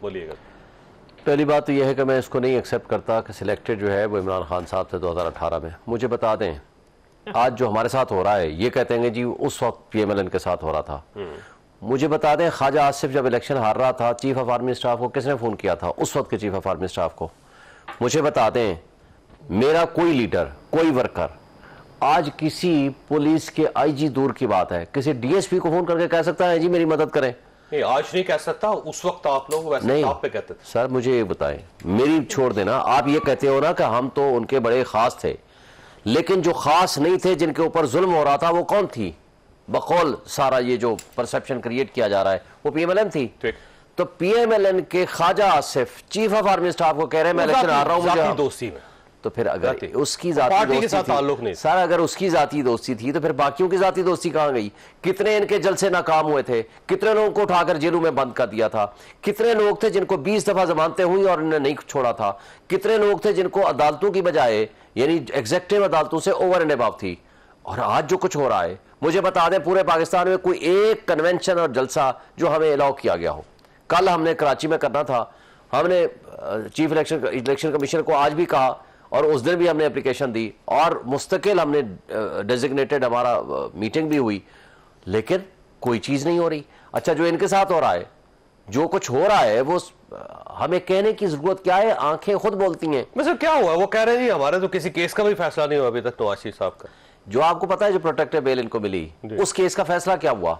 बोलिएगा। पहली बात तो यह है कि मैं इसको नहीं एक्सेप्ट करता कि सिलेक्टेड जो है वो इमरान खान साहब थे 2018 में। मुझे बता दें आज जो हमारे साथ हो रहा है, ये कहते हैं जी उस वक्त PMLN के साथ हो रहा था। मुझे बता दें ख्वाजा आसिफ जब इलेक्शन हार रहा था, चीफ ऑफ आर्मी स्टाफ को किसने फ़ोन किया था? उस वक्त के चीफ ऑफ आर्मी स्टाफ को। मुझे बता दें मेरा कोई लीडर, कोई वर्कर आज किसी पुलिस के IG दूर की बात है, किसी DSP को फ़ोन करके कह सकता है जी मेरी मदद करें? नहीं, आज नहीं कह सकता, उस वक्त आप लोग वैसे नहीं आप पे कहते थे। सर मुझे ये बताएं, मेरी छोड़ देना, आप ये कहते हो ना कि हम तो उनके बड़े खास थे, लेकिन जो खास नहीं थे, जिनके ऊपर जुल्म हो रहा था, वो कौन थी? बकौल सारा ये जो परसेप्शन क्रिएट किया जा रहा है वो PMLN थी। तो PMLN के Khawaja Asif chief of army staff को कह रहे हैं मैं इलेक्शन हार रहा हूं, मुझे दोस्ती में। तो फिर अगर उसकी जाती पार्टी के साथ ताल्लुक नहीं सर, अगर उसकी जाती दोस्ती थी तो फिर बाकियों की जाती दोस्ती कहां गई? कितने इनके जलसे नाकाम हुए थे, कितने लोगों को उठाकर जेलों में बंद कर दिया था, कितने लोग थे जिनको 20 दफा जमानतें हुई और इन्हें नहीं छोड़ा था, कितने लोग थे जिनको अदालतों की बजाय यानी एग्जेक्टिव अदालतों से ओवर एंड अबव थी। और आज जो कुछ हो रहा है, मुझे बता दें पूरे पाकिस्तान में कोई एक कन्वेंशन और जलसा जो हमें अलाउ किया गया हो। कल हमने कराची में करना था, हमने चीफ इलेक्शन कमीशनर को आज भी कहा और उस दिन भी हमने एप्लीकेशन दी और मुस्तकिल हमने डेजिग्नेटेड हमारा मीटिंग भी हुई, लेकिन कोई चीज़ नहीं हो रही। अच्छा, जो इनके साथ हो रहा है, जो कुछ हो रहा है, वो हमें कहने की जरूरत क्या है? आंखें खुद बोलती हैं। वैसे क्या हुआ? वो कह रहे हैं जी हमारे तो किसी केस का भी फैसला नहीं हुआ अभी तक नवाज शरीफ साहब का। जो आपको पता है जो प्रोटेक्टिव बेल इनको मिली, उस केस का फैसला क्या हुआ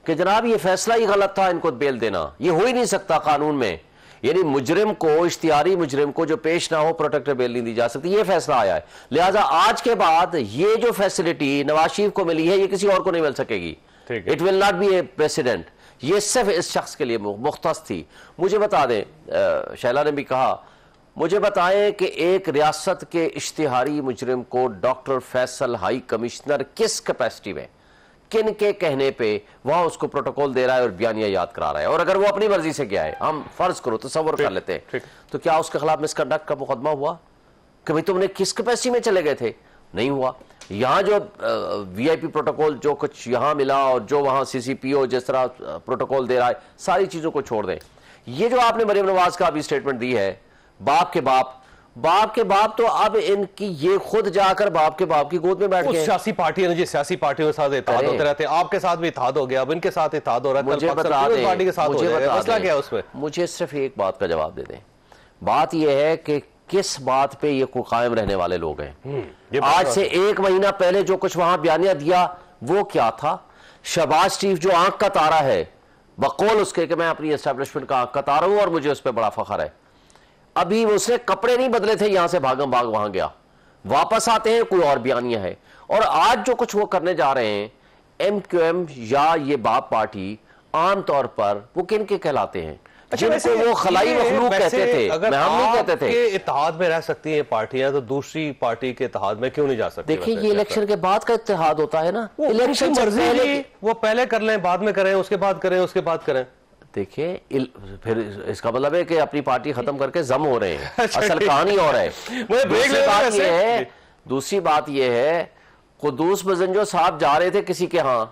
कि जनाब ये फैसला ही गलत था, इनको बेल देना ये हो ही नहीं सकता कानून में। यानी मुजरिम को, इश्तिहारी मुजरिम को जो पेश ना हो प्रोटेक्टिव बेल नहीं दी जा सकती, ये फैसला आया है। लिहाजा आज के बाद ये जो फैसिलिटी नवाज शरीफ को मिली है ये किसी और को नहीं मिल सकेगी। It will not be A president, ये सिर्फ इस शख्स के लिए मुख्तस थी। मुझे बता दें, शैला ने भी कहा, मुझे बताएं कि एक रियासत के इश्तिहारी मुजरिम को डॉक्टर फैसल हाई कमिश्नर किस कैपेसिटी में, किन के कहने पे वहां उसको प्रोटोकॉल दे रहा है और बयानिया याद करा रहा है? और अगर वो अपनी मर्जी से गया है, हम फर्ज करो तसव्वुर कर लेते हैं, तो क्या उसके खिलाफ मिसकंडक्ट का मुकदमा हुआ कि भाई तुमने किस कैपेसिटी में चले गए थे? नहीं हुआ। यहाँ जो VIP प्रोटोकॉल जो कुछ यहाँ मिला और जो वहाँ CCPO जिस तरह प्रोटोकॉल दे रहा है, सारी चीजों को छोड़ दें। ये जो आपने मरीम नवाज का अभी स्टेटमेंट दी है, बाप के बाप तो अब इनकी ये खुद जाकर बाप के बाप की गोद में बैठ गए। सियासी पार्टियां जी, सियासी पार्टियों के साथ इत्तेहाद होते रहते हैं, आपके साथ भी इत्तेहाद हो गया, अब इनके साथ इत्तेहाद हो रहा है, मुझे बता दें, पार्टी के साथ हो जाएगा, मसला क्या है उसमें? मुझे सिर्फ एक बात का जवाब दे दें। बात यह है कि किस बात पे ये कायम रहने वाले लोग हैं। आज से 1 महीना पहले जो कुछ वहां बयानिया दिया वो क्या था? शहबाज शरीफ जो आंख का तारा है, बकौल उसके कि मैं अपनी एस्टेब्लिशमेंट का आंख का तारा हूं और मुझे उस पर बड़ा फख्र है, अभी उसने कपड़े नहीं बदले थे, यहां से भागम भाग वहां गया, वापस आते हैं कोई और बयानिया है। और आज जो कुछ वो करने जा रहे हैं, MQM या ये बाप पार्टी, आमतौर पर वो किन के कहलाते हैं? अच्छा, वो खलाई मखलूक कहते थे, अगर हम नहीं कहते थे। इत्तेहाद में रह सकती है पार्टियां, तो दूसरी पार्टी के इत्तेहाद में क्यों नहीं जा सकती? देखिए ये इलेक्शन के बाद का इत्तेहाद होता है ना, इलेक्शन मर्जी वो पहले कर लें, बाद में करें, उसके बाद करें, उसके बाद करें। देखिए फिर इसका मतलब है कि अपनी पार्टी खत्म करके जम हो रहे हैं। असल कहानी और है। दूसरी बात यह है, कुद्दूस बजंजो साहब जा रहे थे किसी के यहाँ,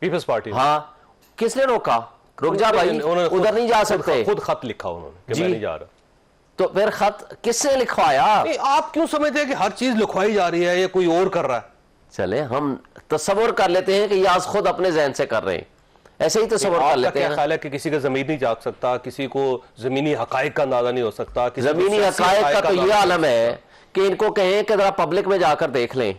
पीपल्स पार्टी, हाँ, किसने रोका? रुक जा भाई, उधर नहीं जा सकते। खुद खत लिखा उन्होंने कि मैं नहीं जा रहा। तो फिर खत किसने लिखवाया? आप क्यों समझते हैं कि हर चीज लिखवाई जा रही है या कोई और कर रहा है? चले हम तस्वर कर लेते हैं कि ये आज खुद अपने जहन से कर रहे हैं, ऐसे ही तस्वर कर लेते हैं। ख्याल है कि किसी का जमीन नहीं जाग सकता, किसी को जमीनी हकायक का अंदाजा नहीं हो सकता? जमीनी हकायक का तो ये आलम है कि इनको कहें कि जरा पब्लिक में जाकर देख लें,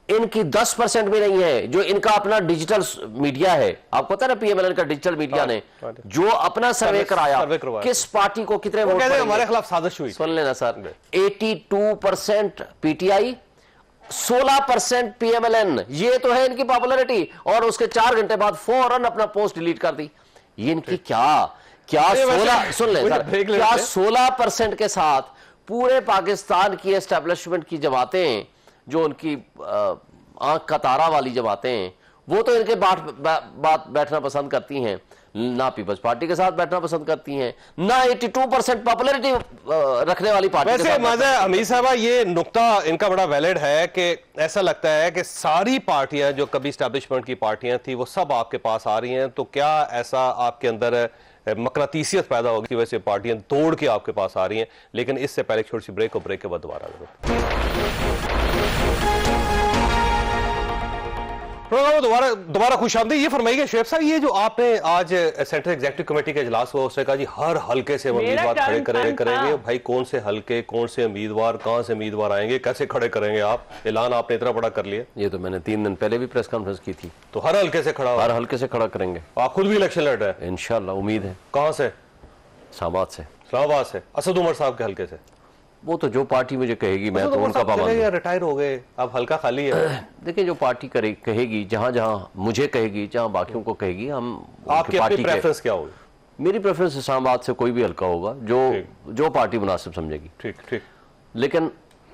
इनकी 10% भी नहीं है। जो इनका अपना डिजिटल मीडिया है, आपको पता है ना, PMLN का डिजिटल मीडिया ने जो अपना सर्वे कराया, किस पार्टी को कितने वोट हमारे खिलाफ साजिश हुई, सुन लेना सर, 82% PTI, 16% PMLN, ये तो है इनकी पॉपुलैरिटी। और उसके 4 घंटे बाद फौरन अपना पोस्ट डिलीट कर दी। ये इनकी क्या 16, सुन ले सर, क्या 16% के साथ पूरे पाकिस्तान की एस्टेब्लिशमेंट की जमातें, जो उनकी आंख का तारा वाली जमातें हैं, वो तो इनके बात बैठना पसंद करती हैं, ना पीपल्स पार्टी के साथ बैठना पसंद करती हैं, ना 82% पॉपुलैरिटी रखने वाली पार्टी के साथ। हमीद साहब, ये नुक्ता इनका बड़ा वैलिड है कि ऐसा लगता है कि सारी पार्टियां जो कभी एस्टैब्लिशमेंट की पार्टियां थी वो सब आपके पास आ रही हैं, तो क्या ऐसा आपके अंदर मकनातीसियत पैदा होगी, वैसे पार्टियां तोड़ के आपके पास आ रही हैं। लेकिन इससे पहले छोटी सी ब्रेक, और ब्रेक के बाद दोबारा खुशामदीद। ये फरमाइए शुएब साहब, ये जो आपने आज सेंट्रल एग्जीक्यूटिव कमेटी का इजलास हुआ, उसने कहा जी हर हल्के से उम्मीदवार खड़े करेंगे। भाई कौन से हल्के, कौन से उम्मीदवार, कहां से उम्मीदवार आएंगे, कैसे खड़े करेंगे आप? ऐलान आपने इतना बड़ा कर लिया। ये तो मैंने 3 दिन पहले भी प्रेस कॉन्फ्रेंस की थी। तो हर हल्के से खड़ा, हर हल्के से खड़ा करेंगे। आप खुद भी इलेक्शन लड़ रहे हैं? इंशाल्लाह, उम्मीद है। कहां से? इस्लामाबाद से। इस्लामाबाद से असद उमर साहब के हल्के से? वो तो जो पार्टी मुझे कहेगी, मैं तो उनका पाबंद। रिटायर हो गए, अब हल्का खाली है। देखिए, जो पार्टी कहेगी, जहां जहां मुझे कहेगी, जहां बाकियों को कहेगी, हम आपकी अपनी प्रेफरेंस क्या होगी? मेरी प्रेफरेंस इस्लामाबाद से कोई भी हल्का होगा, जो पार्टी मुनासिब समझेगी। ठीक ठीक। लेकिन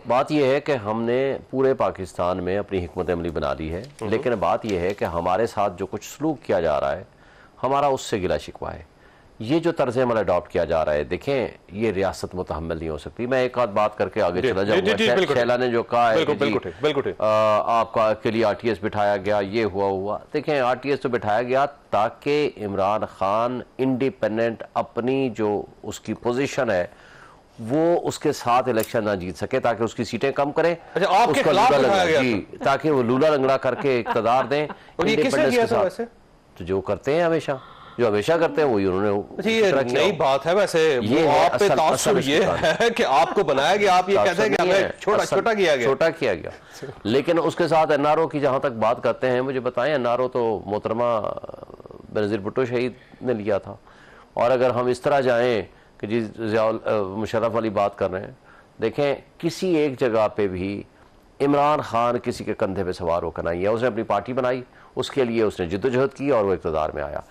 बात यह है कि हमने पूरे पाकिस्तान में अपनी हिकमत अमली बना ली है। लेकिन बात यह है कि हमारे साथ जो कुछ सलूक किया जा रहा है, हमारा उससे गिला शिकवा है। ये जो तर्ज अमल अडॉप्ट किया जा रहा है, देखें, ये रियासत मुतहम्मिल नहीं हो सकती। मैं एक आध बात करके आगे चला जाऊंगा। शैला ने जो कहा है कि आपका के लिए आरटीएस बिठाया गया, ये हुआ। देखें, आरटीएस तो बिठाया गया ताकि इमरान खान इंडिपेंडेंट अपनी जो उसकी पोजीशन है वो उसके साथ इलेक्शन ना जीत सके, ताकि उसकी सीटें कम करे। अच्छा, आपके खिलाफ बिठाया गया जी, ताकि वो लूला लंगड़ा करके इक़्तिदार दें। तो जो करते हैं हमेशा, जो हमेशा करते हैं, वही उन्होंने। ये नई बात है वैसे, ये आप पे तासुब ये है कि आपको बनाया गया, आप ये कहते हैं कि हमें छोटा किया गया। लेकिन उसके साथ एनआरओ की जहां तक बात करते हैं, मुझे बताएं, एनआरओ तो मोहतरमा बेनज़ीर भुट्टो शहीद ने लिया था। और अगर हम इस तरह जाएं कि जी मुशर्रफ वाली बात कर रहे हैं, देखें, किसी एक जगह पे भी इमरान खान किसी के कंधे पे सवार होकर नहीं है। उसने अपनी पार्टी बनाई, उसके लिए उसने जिद्दोजहद की और वो इक़्तिदार में आया।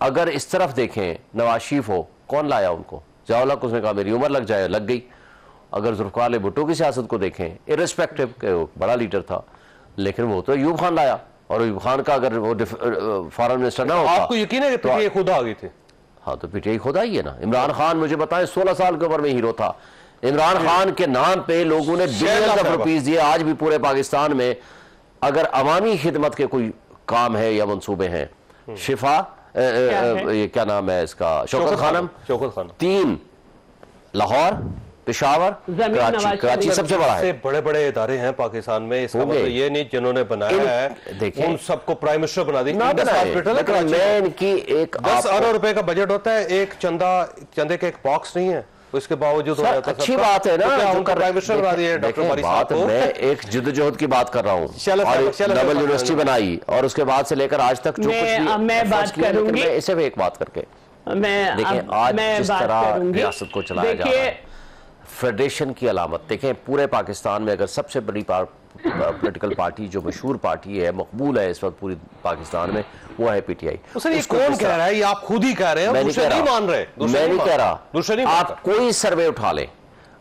अगर इस तरफ देखें, नवाज शरीफ हो, कौन लाया उनको? ज़िया-उल-हक, उसने कहा मेरी उम्र लग जाए, लग गई। अगर ज़ुल्फ़िकार भुट्टो की सियासत को देखें, इर्रेस्पेक्टिव के वो बड़ा लीडर था, लेकिन वो तो अयूब खान लाया। और अयूब खान का अगर वो फॉरेन मिनिस्टर ना होता, आपको यकीन है कि पीटीआई खुद आ गई थी? हाँ, तो पीटीआई खुद आई है ना। इमरान खान, मुझे बताएं, 16 साल की उम्र में हीरो था। इमरान खान के नाम पे लोगों ने बिलियंस ऑफ रुपीज दिए। आज भी पूरे पाकिस्तान में अगर अवामी खिदमत के कोई काम है या मंसूबे हैं, शिफा, ये क्या नाम है इसका, शौकत खानम, 3 लाहौर, पेशावर, कराची सबसे बड़ा है। बड़े इदारे हैं पाकिस्तान में, इसका मतलब ये नहीं जिन्होंने बनाया है देखिए उन सबको प्राइम मिनिस्टर बना दी। मैं इनकी एक 10 अरब रुपए का बजट होता है, एक चंदे के एक बॉक्स नहीं है, उसके बावजूद अच्छी बात है ना, प्राइम मिनिस्टर बना दिए डॉक्टर बारी साहब को। मैं एक जिद्दोजहद की बात कर रहा हूँ, डबल यूनिवर्सिटी बनाई और उसके बाद से लेकर आज तक जो कुछ भी मैं बात करूंगी, इसे भी एक बात करके देखिए, आज जिस तरह रियासत को चलाया जा रहा है, फेडरेशन की अलामत देखें। पूरे पाकिस्तान में अगर सबसे बड़ी पॉलिटिकल पार्टी, जो मशहूर पार्टी है, मकबूल है इस वक्त पूरी पाकिस्तान में, वो है पीटीआई। ये कौन कह रहा है? ये आप खुद ही कह रहे हैं, मैं नहीं कह रहा। आप कोई सर्वे उठा लें,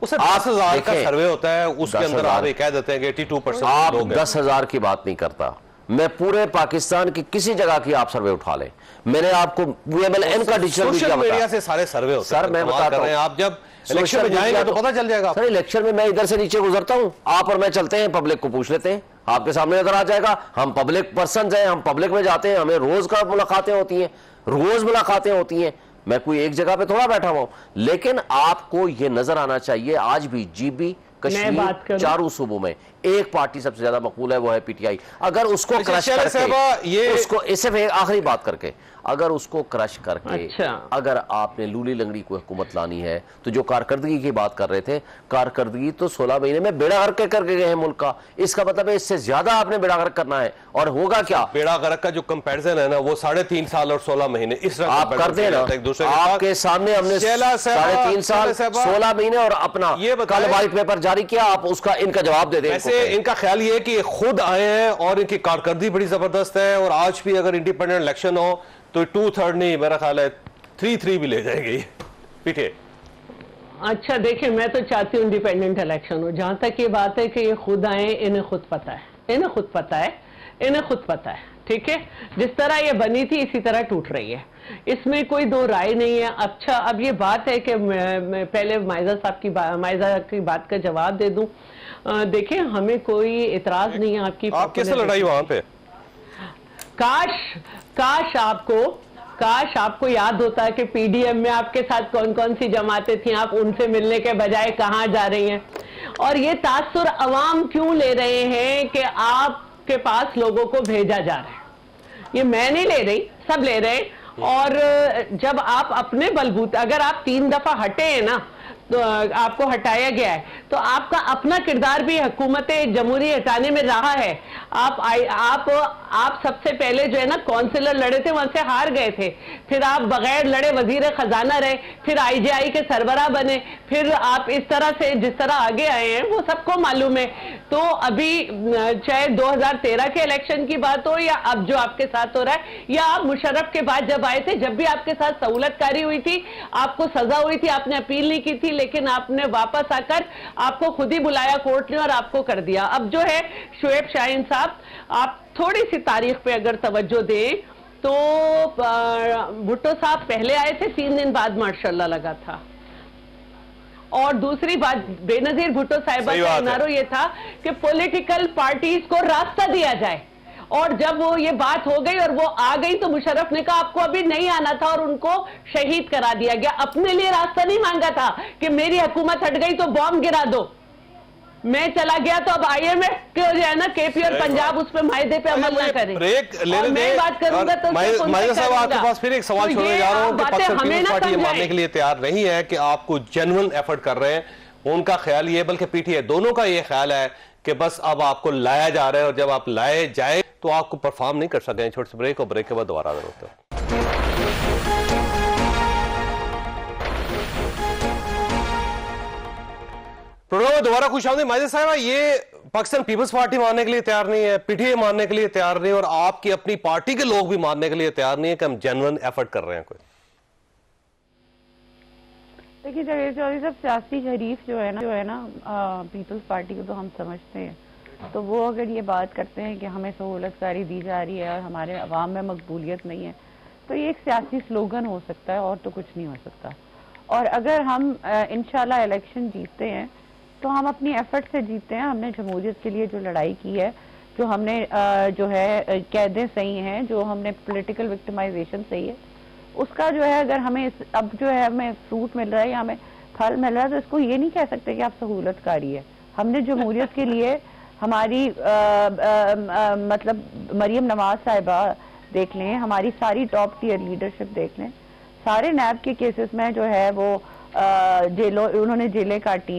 उसे 10,000 का सर्वे होता है, उसके अंदर आप ये कह देते हैं कि 82%। आप 10,000 की बात नहीं करता, मैं पूरे पाकिस्तान की किसी जगह की आप सर्वे उठा लें। मैंने आपको VMLN का डिजिटल मीडिया से सारे सर्वे होते हैं। सर मैं बता रहा हूं, आप जब इलेक्शन में जाएंगे तो पता चल जाएगा। सर इलेक्शन में मैं इधर से नीचे गुजरता हूं, आप और मैं चलते हैं, पब्लिक को पूछ लेते हैं, आपके सामने नजर आ जाएगा। हम पब्लिक पर्सन हैं, हम पब्लिक में जाते हैं, हमें रोज का मुलाकातें होती हैं, रोज मुलाकातें होती हैं। मैं कोई एक जगह पे थोड़ा बैठा हुआ हूं, लेकिन आपको ये नजर आना चाहिए आज भी GB कश्मीर चारों सूबों में एक पार्टी सबसे ज्यादा मकबूल है, वो है पीटीआई। अगर उसको क्रश करके, उसको इसे आखिरी बात करके, अगर उसको क्रश करके अगर आपने लूली लंगड़ी को हुकूमत लानी है, तो जो कारकर्दगी की बात कर रहे थे, कारकर्दगी तो 16 महीने में बेड़ा गर्क करके गए हैं मुल्क का। इसका मतलब है इससे ज्यादा आपने बेड़ा गर्क करना है। और होगा क्या? बेड़ा गर्क का जो कंपैरिजन है ना, वो 3.5 साल और 16 महीने इस आप करते हैं ना, आपके सामने हमने 3.5 साल 16 महीने और अपना कल व्हाइट पेपर जारी किया, आप उसका इनका जवाब दे दें। वैसे इनका ख्याल ये है कि खुद आए हैं और इनकी कारकर्दगी बड़ी जबरदस्त है, और आज भी अगर इंडिपेंडेंट इलेक्शन हो तो 2/3 नहीं, मेरा ख्याल है 3-3 भी ले जाएंगे पीछे। अच्छा देखिए, मैं तो चाहती हूँ इंडिपेंडेंट इलेक्शन हो। जहां तक ये बात है कि ये खुद आए, इन्हें खुद पता है, इन्हें खुद पता है, इन्हें खुद पता है, ठीक है। जिस तरह ये बनी थी इसी तरह टूट रही है, इसमें कोई दो राय नहीं है। अच्छा, अब ये बात है कि मैं पहले माइजा की बात का जवाब दे दूं। देखिए, हमें कोई इतराज नहीं है आपकी। आप कैसे लड़ाई वहां पे? काश काश आपको याद होता कि पीडीएम में आपके साथ कौन कौन सी जमातें थी, आप उनसे मिलने के बजाय कहाँ जा रही हैं। और ये तासुर अवाम क्यों ले रहे हैं कि आपके पास लोगों को भेजा जा रहा है, ये मैं नहीं ले रही, सब ले रहे हैं। और जब आप अपने बलबूते, अगर आप 3 दफा हटे हैं ना, तो आपको हटाया गया है, तो आपका अपना किरदार भी हुकूमत जमहूरी हटाने में रहा है। आप सबसे पहले जो है ना काउंसिलर लड़े थे, वहां से हार गए थे, फिर आप बगैर लड़े वजीर खजाना रहे, फिर आईजीआई के सरबराह बने, फिर आप इस तरह से जिस तरह आगे आए हैं वो सबको मालूम है। तो अभी चाहे 2013 के इलेक्शन की बात हो या अब जो आपके साथ हो रहा है, या आप मुशर्रफ के बाद जब आए थे, जब भी आपके साथ सहूलतकारी हुई थी, आपको सजा हुई थी, आपने अपील नहीं की थी, लेकिन आपने वापस आकर आपको खुद ही बुलाया कोर्ट ने और आपको कर दिया। अब जो है शुएब शाहीन साहब, आप थोड़ी सी तारीख पे अगर तवज्जो दें तो भुट्टो साहब पहले आए थे, 3 दिन बाद मार्शाल्लाह लगा था। और दूसरी बात, बेनजीर भुट्टो साहिबा का नारो ये था कि पॉलिटिकल पार्टीज को रास्ता दिया जाए, और जब वो ये बात हो गई और वो आ गई तो मुशर्रफ ने कहा आपको अभी नहीं आना था और उनको शहीद करा दिया गया। अपने लिए रास्ता नहीं मांगा था कि मेरी हुकूमत हट गई तो बॉम्ब गिरा दो, मैं चला गया तो अब आईएमएफ जो है ना केपी और पंजाब उस पर मायदे पे अमल ना करे। ब्रेक लेने दे, बात करूंगा तो माजिद साहब आपके पास फिर एक सवाल छोड़ने जा रहा हूं कि पीपल्स पार्टी मानने के लिए तैयार नहीं है कि आपको जेन्युइन एफर्ट कर रहे हैं। उनका ख्याल ये, बल्कि पीटीआई दोनों का ये ख्याल है कि बस अब आपको लाया जा रहा है, और जब आप लाए जाए तो आपको परफॉर्म नहीं कर सकते हैं। छोटे से ब्रेक, और ब्रेक के बाद दोबारा होते हैं। प्रोग्राम में दोबारा खुश आमदीद। माजिद साहब, ये पाकिस्तान पीपल्स पार्टी मानने के लिए तैयार नहीं है, पीटीआई मानने के लिए तैयार नहीं, और आपकी अपनी पार्टी के लोग भी मानने के लिए तैयार नहीं है कि हम जेन्युइन एफर्ट कर रहे हैं कोई। देखिए जावेद चौधरी साहब, सियासी हरीफ जो है ना पीपल्स पार्टी को तो हम समझते हैं, तो वो अगर ये बात करते हैं कि हमें सहूलतकारी दी जा रही है और हमारे अवाम में मकबूलियत नहीं है, तो ये एक सियासी स्लोगन हो सकता है और तो कुछ नहीं हो सकता। और अगर हम इंशाल्लाह इलेक्शन जीतते हैं तो हम अपनी एफर्ट से जीतते हैं। हमने जमहूरियत के लिए जो लड़ाई की है, जो हमने जो है कैदें सही हैं, जो हमने पॉलिटिकल विक्टिमाइजेशन सही है, उसका जो है अगर हमें अब जो है हमें फ्रूट मिल रहा है या हमें फल मिल रहा है, तो इसको ये नहीं कह सकते कि आप सहूलतकारी है। हमने जमहूरियत के लिए हमारी मतलब मरियम नवाज साहिबा देख लें, हमारी सारी टॉप टियर लीडरशिप देख लें, सारे नैब के केसेस में जो है वो उन्होंने जेलें काटी हैं।